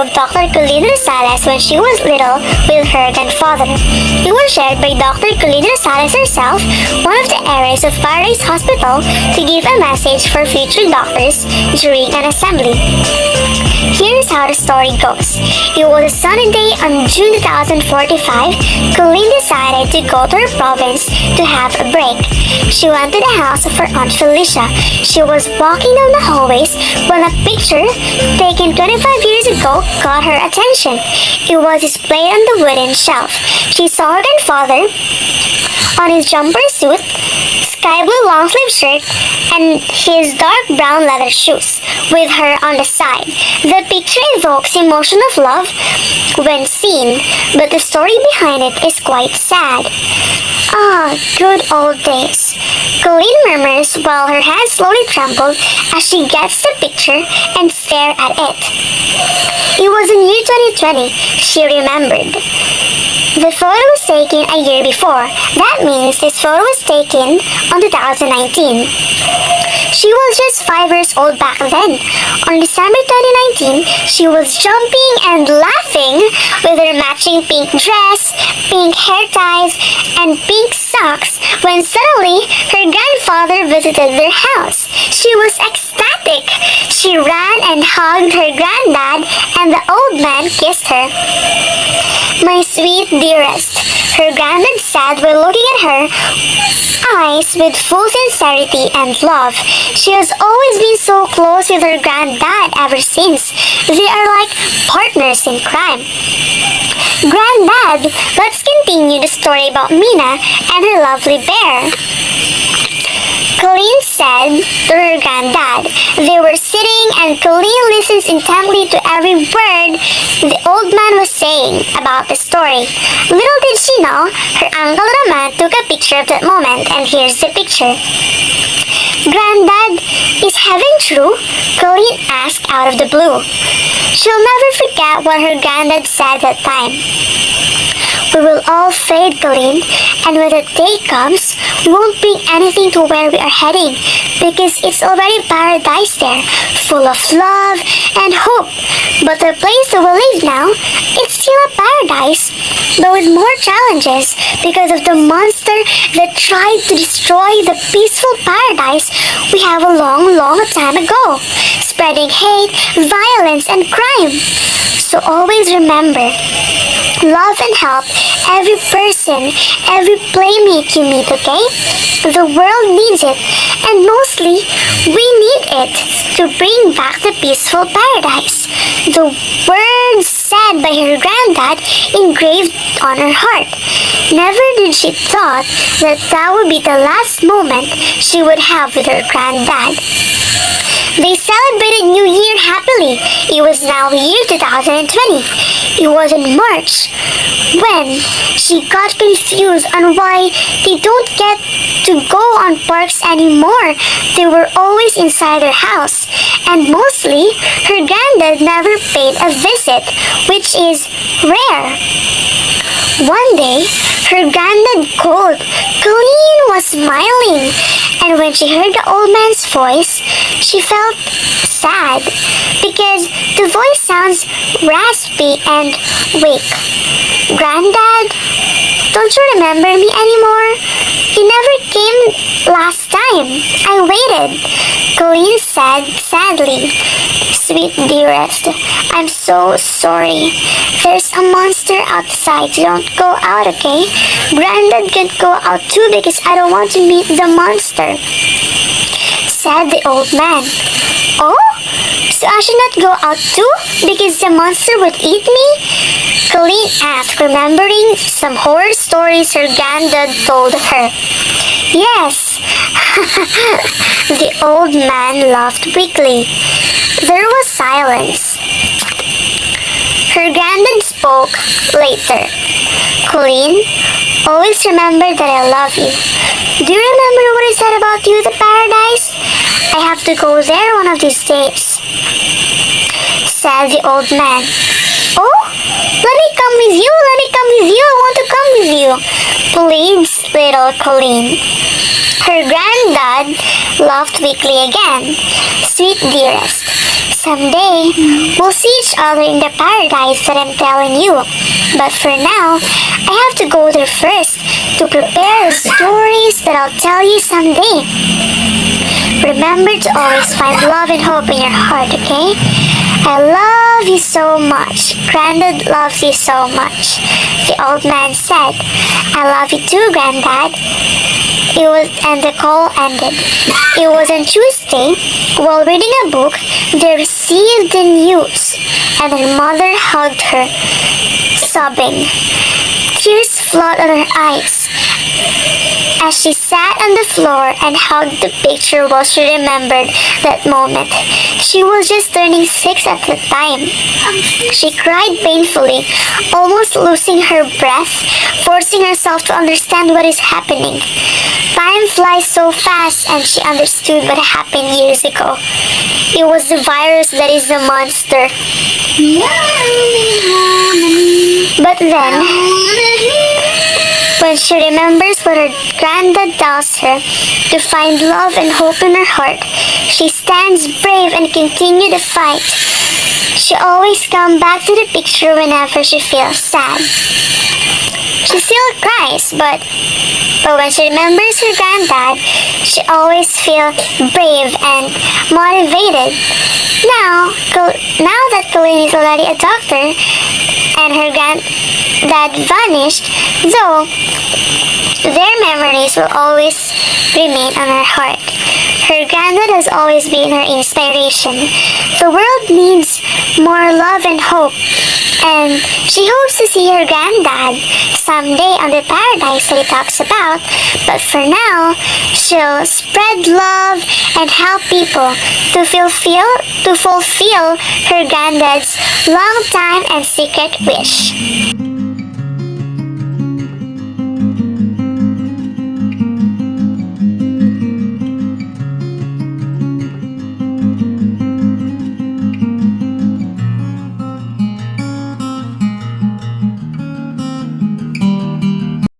of Dr. Colleen Rosales when she was little with her grandfather. It was shared by Dr. Colleen Rosales herself, one of the heirs of Paradise Hospital, to give a message for future doctors during an assembly. Here's how the story goes. It was a sunny day on June 2045. Colleen decided to go to her province to have a break. She went to the house of her Aunt Felicia. She was walking down the hallways when a picture taken 25 years ago caught her attention. It was displayed on the wooden shelf. She saw her grandfather on his jumper suit, sky blue long sleeve shirt, and his dark brown leather shoes, with her on the side. The picture evokes emotion of love when seen, but the story behind it is quite sad. Ah, good old days. Colleen murmurs while her hands slowly tremble as she gets the picture and stare at it. It was in year 2020, she remembered. The photo was taken a year before. That means this photo was taken on 2019. She was just 5 years old back then. On December 2019, she was jumping and laughing with her matching pink dress, pink hair ties, and pink socks when suddenly her grandfather visited their house. She was ecstatic. She ran and hugged her granddad, and the old man kissed her. "My sweet dearest," her granddad said while looking at her eyes with full sincerity and love. She has always been so close with her granddad ever since. They are like partners in crime. "Granddad, let's continue the story about Mina and her lovely bear," Colleen said to her granddad. They were sitting and Colleen listens intently to every word the old man was saying about the story. Little did she know, her uncle Roman took a picture of that moment, and here's the picture. "Granddad, is heaven true?" Colleen asked out of the blue. She'll never forget what her granddad said that time. "We will all fade, Colleen, and when that day comes, we won't bring anything to where we are heading, because it's already paradise there, full of love and hope. But the place that we live now, it's still a paradise, but with more challenges because of the monster that tried to destroy the peaceful paradise we have a long, long time ago, spreading hate, violence, and crime. So always remember, love and help every person, every playmate you meet, okay? The world needs it, and mostly, we need it to bring back the peaceful paradise." The words said by her granddad engraved on her heart. Never did she thought that that would be the last moment she would have with her granddad. They celebrated New Year happily. It was now the year 2020. It was in March when she got confused on why they don't get to go on parks anymore. They were always inside her house, and mostly her granddad never paid a visit, which is rare. One day, her granddad called. Colleen was smiling, and when she heard the old man's voice, she felt sad because the voice sounds raspy and weak. "Granddad, don't you remember me anymore? You never came last time. I waited," Colleen said sadly. "Sweet dearest, I'm so sorry. There's a monster outside. Don't go out, okay? Granddad can't go out too because I don't want to meet the monster," said the old man. "Oh? So I should not go out too because the monster would eat me?" Colleen asked, remembering some horror stories her granddad told her. "Yes." The old man laughed weakly. There was silence. Her granddad spoke later. "Colleen, always remember that I love you. Do you remember what I said about you, the paradise? I have to go there one of these days," said the old man. "Oh, let me come with you, let me come with you, I want to come with you," pleads little Colleen. Her granddad laughed weakly again. "Sweet dearest, someday, we'll see each other in the paradise that I'm telling you. But for now, I have to go there first to prepare the stories that I'll tell you someday. Remember to always find love and hope in your heart, okay? I love you so much. Granddad loves you so much. The old man said, I love you too, Granddad. And the call ended. It was on Tuesday. While reading a book, they received the news, and her mother hugged her, sobbing. Tears flowed on her eyes as she sat on the floor and hugged the picture while she remembered that moment. She was just turning 6 at the time. She cried painfully, almost losing her breath, forcing herself to understand what is happening. Time flies so fast, and she understood what happened years ago. It was the virus that is the monster. But then, when she remembers what her granddad tells her to find love and hope in her heart, she stands brave and continues the fight. She always comes back to the picture whenever she feels sad. She still cries, but when she remembers her granddad, she always feels brave and motivated. Now that Colleen is already a doctor and her granddad vanished, though their memories will always remain on her heart. Her granddad has always been her inspiration. The world needs more love and hope, and she hopes to see her granddad someday on the paradise that he talks about. But for now, she'll spread love and help people to fulfill her granddad's long time and secret wish.